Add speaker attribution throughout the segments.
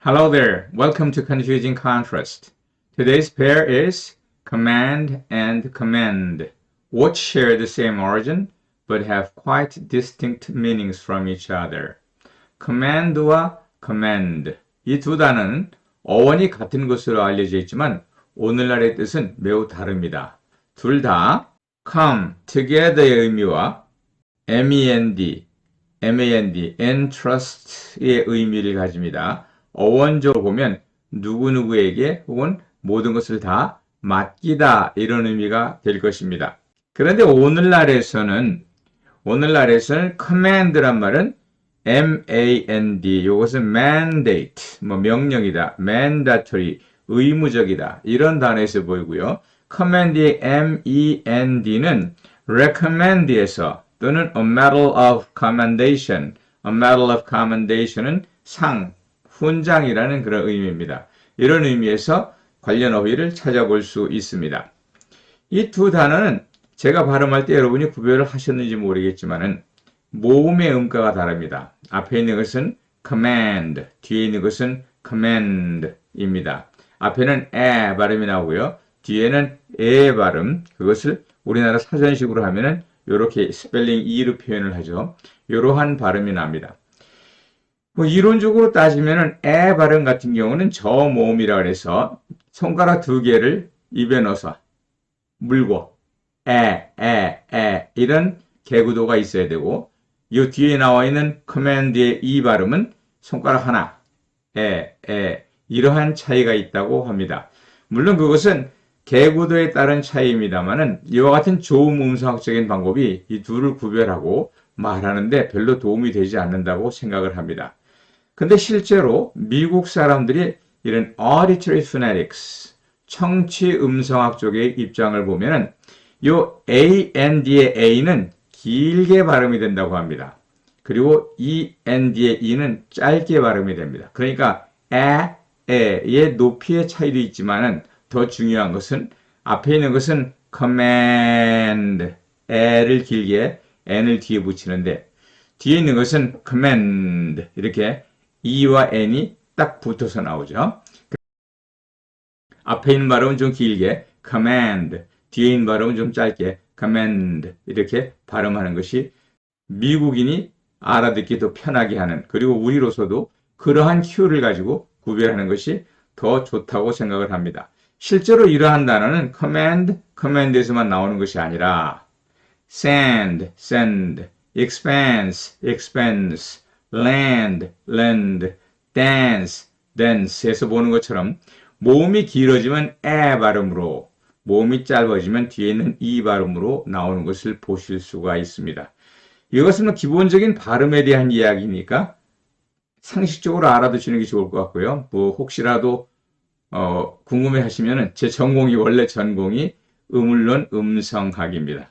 Speaker 1: Hello there. Welcome to Confusing Contrast. Today's pair is command and commend, which share the same origin but have quite distinct meanings from each other. command와 commend 이 두 단어는 어원이 같은 것으로 알려져 있지만 오늘날의 뜻은 매우 다릅니다. 둘 다 come together의 의미와 mend, entrust의 의미를 가집니다. 어원적으로 보면 누구누구에게 혹은 모든 것을 다 맡기다 이런 의미가 될 것입니다. 그런데 오늘날에서는 command란 말은 M-A-N-D 요것은 mandate 명령이다, mandatory 의무적이다 이런 단어에서 보이고요. command의 M-E-N-D는 recommend에서 또는 a medal of commendation은 상, 훈장이라는 그런 의미입니다. 이런 의미에서 관련 어휘를 찾아볼 수 있습니다. 이 두 단어는 제가 발음할 때 여러분이 구별을 하셨는지 모르겠지만은 모음의 음가가 다릅니다. 앞에 있는 것은 command, 뒤에 있는 것은 commend입니다. 앞에는 에 발음이 나오고요. 뒤에는 에 발음, 그것을 우리나라 사전식으로 하면은 이렇게 스펠링 E로 표현을 하죠. 이러한 발음이 납니다. 이론적으로 따지면은 에 발음 같은 경우는 저모음이라 그래서 손가락 두 개를 입에 넣어서 물고 이런 개구도가 있어야 되고 이 뒤에 나와 있는 command의 이 발음은 손가락 하나 이러한 차이가 있다고 합니다. 물론 그것은 개구도에 따른 차이입니다만은 이와 같은 좋은 음성학적인 방법이 이 둘을 구별하고 말하는데 별로 도움이 되지 않는다고 생각을 합니다. 근데 실제로 미국 사람들이 이런 auditory phonetics, 청취 음성학 쪽의 입장을 보면은 요 AND의 A는 길게 발음이 된다고 합니다. 그리고 END의 E는 짧게 발음이 됩니다. 그러니까 에의 높이의 차이도 있지만은 더 중요한 것은 앞에 있는 것은 command, 에를 길게 n을 뒤에 붙이는데 뒤에 있는 것은 command 이렇게 E와 N이 딱 붙어서 나오죠. 앞에 있는 발음은 좀 길게 command, 뒤에 있는 발음은 좀 짧게 command 이렇게 발음하는 것이 미국인이 알아듣기 더 편하게 하는 그리고 우리로서도 그러한 큐를 가지고 구별하는 것이 더 좋다고 생각을 합니다. 실제로 이러한 단어는 command에서만 나오는 것이 아니라 send, expense, land, dance에서 보는 것처럼 모음이 길어지면 에 발음으로, 모음이 짧아지면 뒤에 있는 이 발음으로 나오는 것을 보실 수가 있습니다. 이것은 기본적인 발음에 대한 이야기니까 상식적으로 알아두시는 게 좋을 것 같고요. 혹시라도 궁금해 하시면은 제 원래 전공이 음울론 음성학입니다.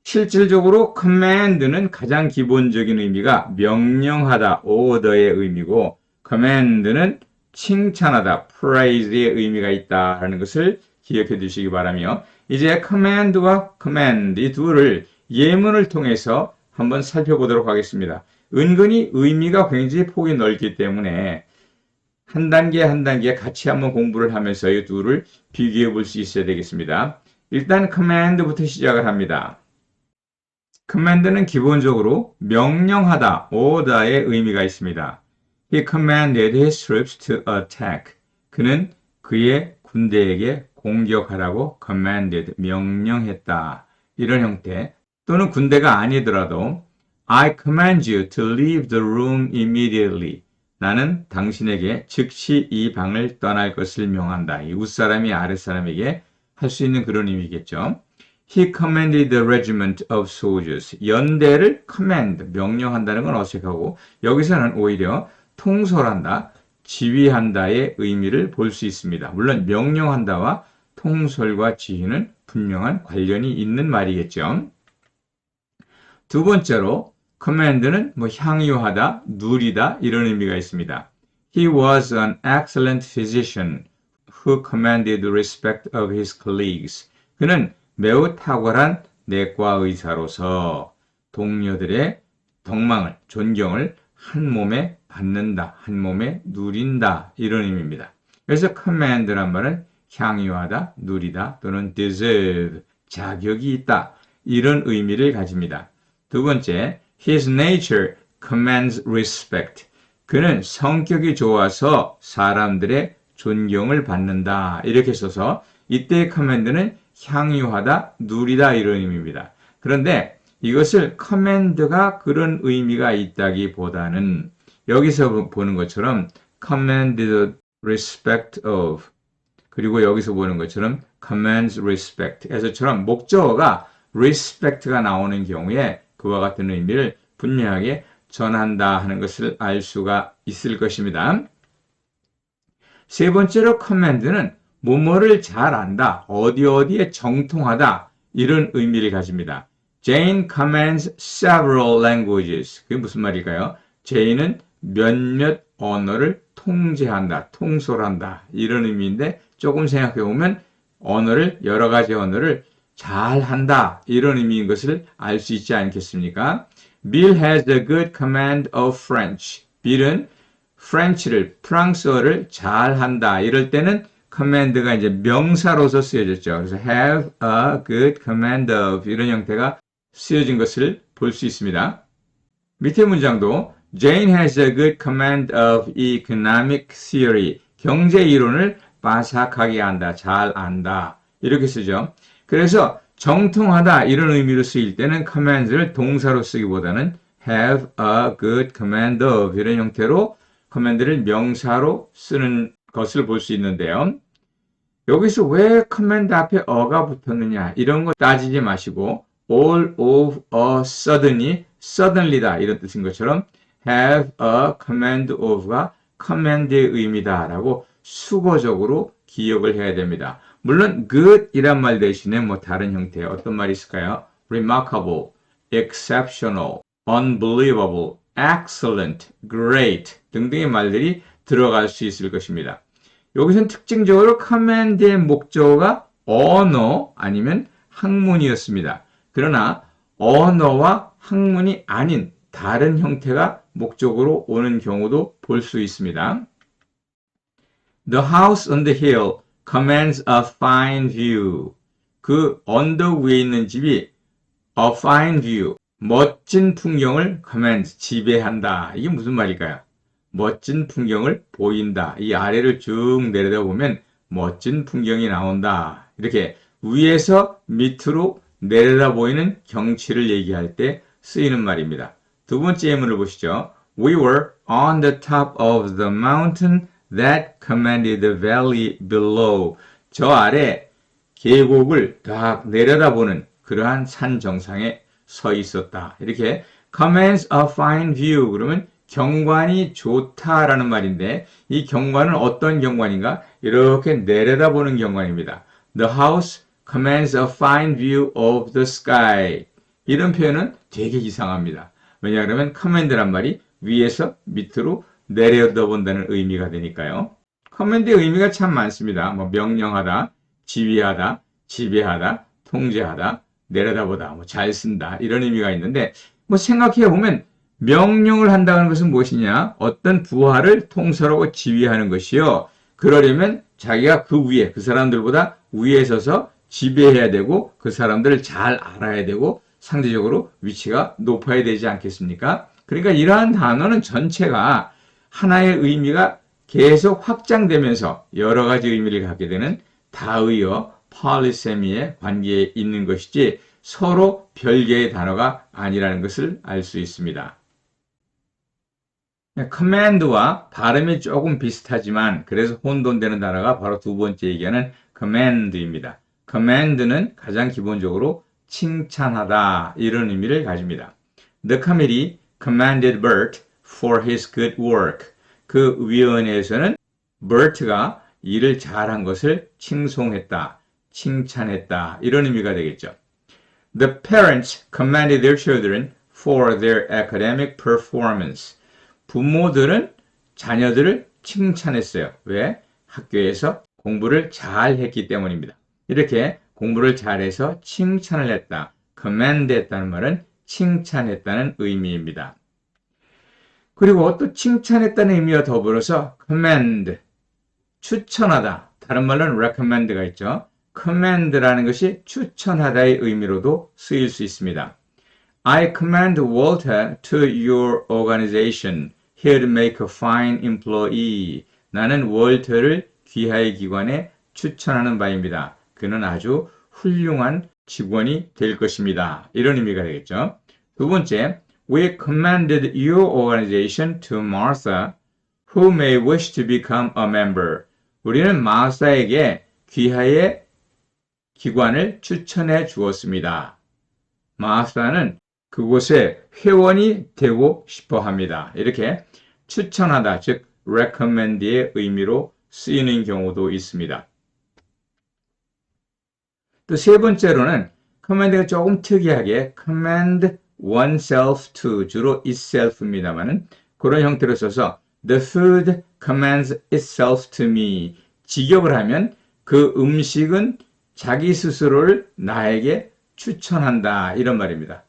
Speaker 1: 실질적으로 command는 가장 기본적인 의미가 명령하다, order의 의미고 command는 칭찬하다, praise의 의미가 있다라는 것을 기억해 두시기 바라며 이제 command와 command 이 둘을 예문을 통해서 한번 살펴보도록 하겠습니다. 은근히 의미가 굉장히 폭이 넓기 때문에 한 단계 한 단계 같이 한번 공부를 하면서 이 둘을 비교해 볼 수 있어야 되겠습니다. 일단 command부터 시작을 합니다. command는 기본적으로 명령하다, order의 의미가 있습니다. He commanded his troops to attack. 그는 그의 군대에게 공격하라고 commanded, 명령했다. 이런 형태 또는 군대가 아니더라도 I command you to leave the room immediately. 나는 당신에게 즉시 이 방을 떠날 것을 명한다. 이 윗사람이 아랫사람에게 할 수 있는 그런 의미겠죠. He commanded the regiment of soldiers. 연대를 command, 명령한다는 건 어색하고 여기서는 오히려 통솔한다, 지휘한다의 의미를 볼 수 있습니다. 물론 명령한다와 통솔과 지휘는 분명한 관련이 있는 말이겠죠. 두 번째로 command는 향유하다, 누리다 이런 의미가 있습니다. He was an excellent physician who commanded the respect of his colleagues. 그는 매우 탁월한 내과 의사로서 동료들의 덕망을, 존경을 한 몸에 받는다, 한 몸에 누린다 이런 의미입니다. 그래서 command란 말은 향유하다, 누리다 또는 deserve, 자격이 있다 이런 의미를 가집니다. 두 번째, his nature commands respect. 그는 성격이 좋아서 사람들의 존경을 받는다 이렇게 써서 이때의 command는 향유하다, 누리다 이런 의미입니다. 그런데 이것을 command가 그런 의미가 있다기보다는 여기서 보는 것처럼 command the respect of 그리고 여기서 보는 것처럼 commands respect 에서처럼 목적어가 respect가 나오는 경우에 그와 같은 의미를 분명하게 전한다 하는 것을 알 수가 있을 것입니다. 세 번째로 command는 뭐뭐를 잘 안다, 어디에 정통하다 이런 의미를 가집니다. Jane commands several languages. 그게 무슨 말일까요? Jane은 몇몇 언어를 통제한다, 통솔한다 이런 의미인데 조금 생각해 보면 여러 가지 언어를 잘한다 이런 의미인 것을 알 수 있지 않겠습니까? Bill has a good command of French. Bill은 프랑스어를 잘한다. 이럴 때는 command가 이제 명사로서 쓰여졌죠. 그래서 have a good command of 이런 형태가 쓰여진 것을 볼 수 있습니다. 밑에 문장도 Jane has a good command of economic theory. 경제 이론을 빠삭하게 안다, 잘 안다 이렇게 쓰죠. 그래서 정통하다 이런 의미로 쓰일 때는 command를 동사로 쓰기보다는 have a good command of 이런 형태로 command를 명사로 쓰는 것을 볼 수 있는데요. 여기서 왜 command 앞에 어가 붙었느냐 이런 거 따지지 마시고 all of a suddenly다 이런 뜻인 것처럼 have a command of가 command의 의미다 라고 수거적으로 기억을 해야 됩니다. 물론 good 이란 말 대신에 다른 형태의 어떤 말이 있을까요? remarkable, exceptional, unbelievable, excellent, great 등등의 말들이 들어갈 수 있을 것입니다. 여기서는 특징적으로 command의 목적어가 언어 아니면 학문이었습니다. 그러나 언어와 학문이 아닌 다른 형태가 목적으로 오는 경우도 볼 수 있습니다. The house on the hill commands a fine view. 그 언덕 위에 있는 집이 a fine view, 멋진 풍경을 command, 지배한다. 이게 무슨 말일까요? 멋진 풍경을 보인다. 이 아래를 쭉 내려다보면 멋진 풍경이 나온다. 이렇게 위에서 밑으로 내려다 보이는 경치를 얘기할 때 쓰이는 말입니다. 두 번째 예문을 보시죠. We were on the top of the mountain that commanded the valley below. 저 아래 계곡을 딱 내려다보는 그러한 산 정상에 서 있었다. 이렇게 commands a fine view 그러면 경관이 좋다라는 말인데 이 경관은 어떤 경관인가? 이렇게 내려다보는 경관입니다. The house commands a fine view of the sky. 이런 표현은 되게 이상합니다. 왜냐하면 command란 말이 위에서 밑으로 내려다본다는 의미가 되니까요. command의 의미가 참 많습니다. 명령하다, 지휘하다, 지배하다, 통제하다, 내려다보다, 잘 쓴다 이런 의미가 있는데 생각해 보면 명령을 한다는 것은 무엇이냐? 어떤 부하를 통솔하고 지휘하는 것이요. 그러려면 자기가 그 위에, 그 사람들보다 위에 서서 지배해야 되고 그 사람들을 잘 알아야 되고 상대적으로 위치가 높아야 되지 않겠습니까? 그러니까 이러한 단어는 전체가 하나의 의미가 계속 확장되면서 여러 가지 의미를 갖게 되는 다의어, 폴리세미의 관계에 있는 것이지 서로 별개의 단어가 아니라는 것을 알 수 있습니다. command와 발음이 조금 비슷하지만 그래서 혼돈되는 단어가 바로 두 번째 얘기하는 command입니다. command는 가장 기본적으로 칭찬하다 이런 의미를 가집니다. The committee commended Bert for his good work. 그 위원회에서는 Bert가 일을 잘한 것을 칭송했다, 칭찬했다 이런 의미가 되겠죠. The parents commended their children for their academic performance. 부모들은 자녀들을 칭찬했어요. 왜? 학교에서 공부를 잘 했기 때문입니다. 이렇게 공부를 잘해서 칭찬을 했다. commend 했다는 말은 칭찬했다는 의미입니다. 그리고 또 칭찬했다는 의미와 더불어서 commend, 추천하다. 다른 말로는 recommend가 있죠. commend라는 것이 추천하다의 의미로도 쓰일 수 있습니다. I commend Walter to your organization. He'll make a fine employee. 나는 월터를 귀하의 기관에 추천하는 바입니다. 그는 아주 훌륭한 직원이 될 것입니다. 이런 의미가 되겠죠. 두 번째, We commended your organization to Martha, who may wish to become a member. 우리는 마사에게 귀하의 기관을 추천해 주었습니다. 마사는 그곳에 회원이 되고 싶어 합니다. 이렇게 추천하다, 즉 recommend의 의미로 쓰이는 경우도 있습니다. 또 세 번째로는 command가 조금 특이하게 command oneself to, 주로 itself입니다만은 그런 형태로 써서 the food commands itself to me. 직역을 하면 그 음식은 자기 스스로를 나에게 추천한다 이런 말입니다.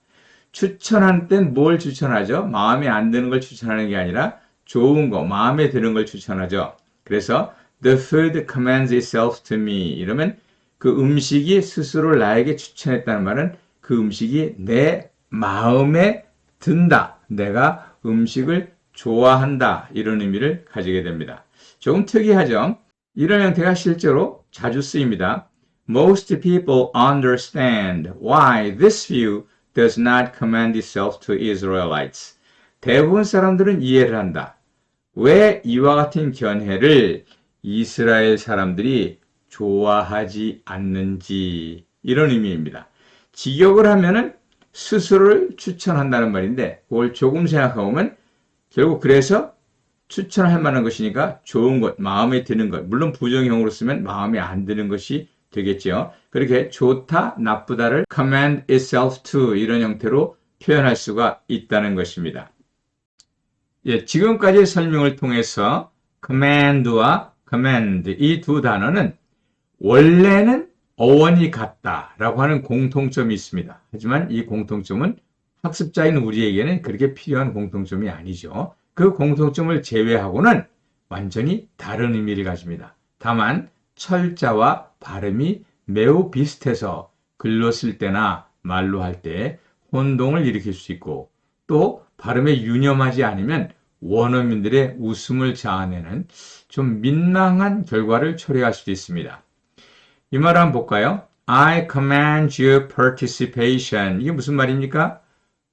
Speaker 1: 추천할 땐 뭘 추천하죠? 마음에 안 드는 걸 추천하는 게 아니라 좋은 거, 마음에 드는 걸 추천하죠. 그래서 the food commands itself to me 이러면 그 음식이 스스로 나에게 추천했다는 말은 그 음식이 내 마음에 든다. 내가 음식을 좋아한다. 이런 의미를 가지게 됩니다. 조금 특이하죠? 이런 형태가 실제로 자주 쓰입니다. Most people understand why this view does not commend itself to Israelites. 대부분 사람들은 이해를 한다. 왜 이와 같은 견해를 이스라엘 사람들이 좋아하지 않는지 이런 의미입니다. 직역을 하면은 스스로를 추천한다는 말인데 그걸 조금 생각해보면 결국 그래서 추천할 만한 것이니까 좋은 것, 마음에 드는 것, 물론 부정형으로 쓰면 마음에 안 드는 것이 되겠죠. 그렇게 좋다, 나쁘다를 commend itself to 이런 형태로 표현할 수가 있다는 것입니다. 예, 지금까지 설명을 통해서 command와 commend 이 두 단어는 원래는 어원이 같다라고 하는 공통점이 있습니다. 하지만 이 공통점은 학습자인 우리에게는 그렇게 필요한 공통점이 아니죠. 그 공통점을 제외하고는 완전히 다른 의미를 가집니다. 다만 철자와 발음이 매우 비슷해서 글로 쓸 때나 말로 할 때 혼동을 일으킬 수 있고 또 발음에 유념하지 않으면 원어민들의 웃음을 자아내는 좀 민망한 결과를 초래할 수도 있습니다. 이 말을 한번 볼까요? I command your participation. 이게 무슨 말입니까?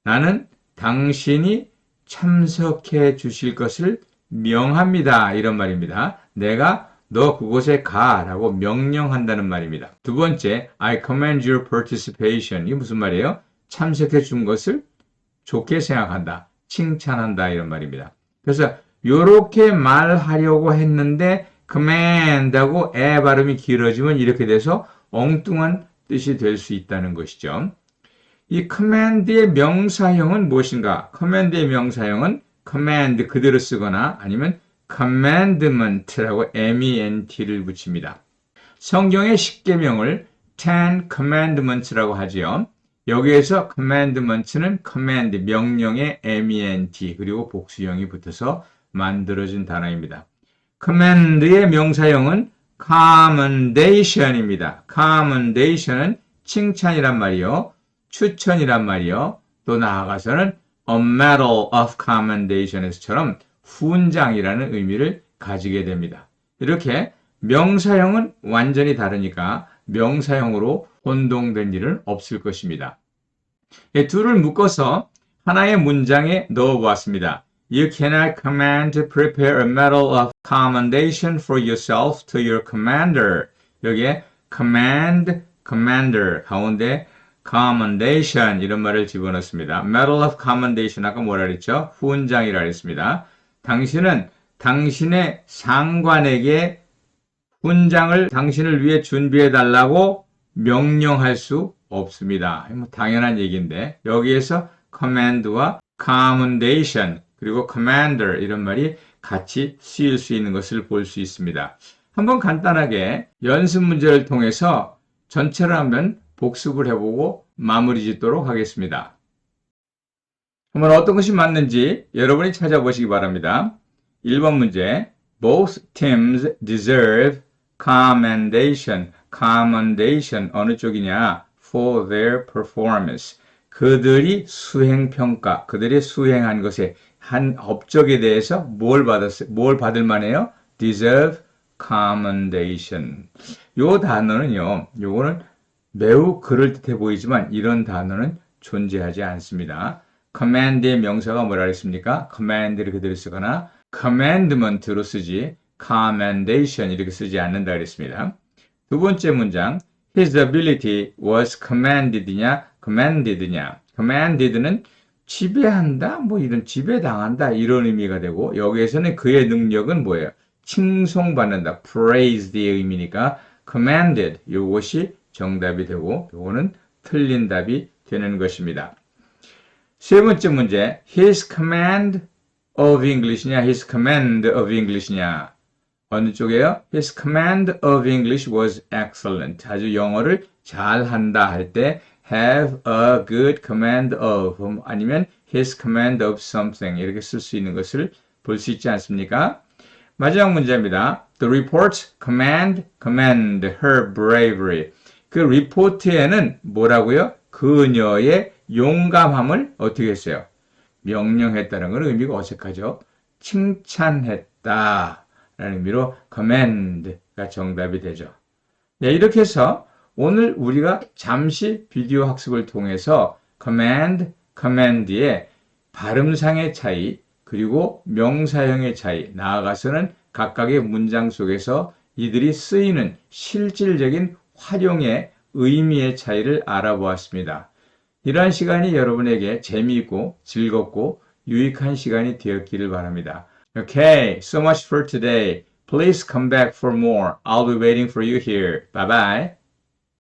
Speaker 1: 나는 당신이 참석해 주실 것을 명합니다. 이런 말입니다. 내가 너 그곳에 가라고 명령한다는 말입니다. 두 번째, I command your participation. 이게 무슨 말이에요? 참석해 준 것을 좋게 생각한다. 칭찬한다. 이런 말입니다. 그래서 이렇게 말하려고 했는데 command하고 에 발음이 길어지면 이렇게 돼서 엉뚱한 뜻이 될 수 있다는 것이죠. 이 command의 명사형은 무엇인가? command의 명사형은 command 그대로 쓰거나 아니면 commandment라고 ment를 붙입니다. 성경의 10계명을 Ten Commandments라고 하지요. 여기에서 commandments는 command, 명령의 ment 그리고 복수형이 붙어서 만들어진 단어입니다. command의 명사형은 commendation입니다. commendation은 칭찬이란 말이요. 추천이란 말이요. 또 나아가서는 a medal of commendation에서처럼 훈장이라는 의미를 가지게 됩니다. 이렇게 명사형은 완전히 다르니까 명사형으로 혼동된 일은 없을 것입니다. 이 둘을 묶어서 하나의 문장에 넣어보았습니다. You cannot command to prepare a medal of commendation for yourself to your commander. 여기에 command, commander 가운데 commendation 이런 말을 집어넣습니다. medal of commendation 아까 뭐라 그랬죠? 훈장이라 그랬습니다. 당신은 당신의 상관에게 훈장을 당신을 위해 준비해 달라고 명령할 수 없습니다. 당연한 얘기인데 여기에서 command와 commendation 그리고 commander 이런 말이 같이 쓰일 수 있는 것을 볼 수 있습니다. 한번 간단하게 연습 문제를 통해서 전체를 한번 복습을 해보고 마무리 짓도록 하겠습니다. 한번 어떤 것이 맞는지 여러분이 찾아보시기 바랍니다. 1번 문제. Both teams deserve commendation. commendation 어느 쪽이냐? For their performance. 그들이 수행평가, 그들이 수행한 것에 한 업적에 대해서 뭘 받을 만해요? deserve commendation. 요 단어는요, 요거는 매우 그럴듯해 보이지만 이런 단어는 존재하지 않습니다. command의 명사가 뭐라 그랬습니까? command를 그대로 쓰거나 commandment로 쓰지 commendation 이렇게 쓰지 않는다 그랬습니다. 두 번째 문장 His ability was commanded냐 commanded냐 commanded는 지배한다 뭐 이런 지배당한다 이런 의미가 되고 여기에서는 그의 능력은 뭐예요? 칭송받는다 praised의 의미니까 commanded 요것이 정답이 되고 요거는 틀린 답이 되는 것입니다. 세 번째 문제, his command of English냐, his command of English냐. 어느 쪽이에요? His command of English was excellent. 아주 영어를 잘한다 할 때 have a good command of 아니면 his command of something 이렇게 쓸 수 있는 것을 볼 수 있지 않습니까? 마지막 문제입니다. The reports commend her bravery. 그 리포트에는 뭐라고요? 그녀의 용감함을 어떻게 했어요? 명령했다는 건 의미가 어색하죠. 칭찬했다 라는 의미로 commend가 정답이 되죠. 네, 이렇게 해서 오늘 우리가 잠시 비디오 학습을 통해서 command의 발음상의 차이 그리고 명사형의 차이 나아가서는 각각의 문장 속에서 이들이 쓰이는 실질적인 활용의 의미의 차이를 알아보았습니다. 이러한 시간이 여러분에게 재미있고 즐겁고 유익한 시간이 되었기를 바랍니다. Okay, so much for today. Please come back for more. I'll be waiting for you here. Bye bye.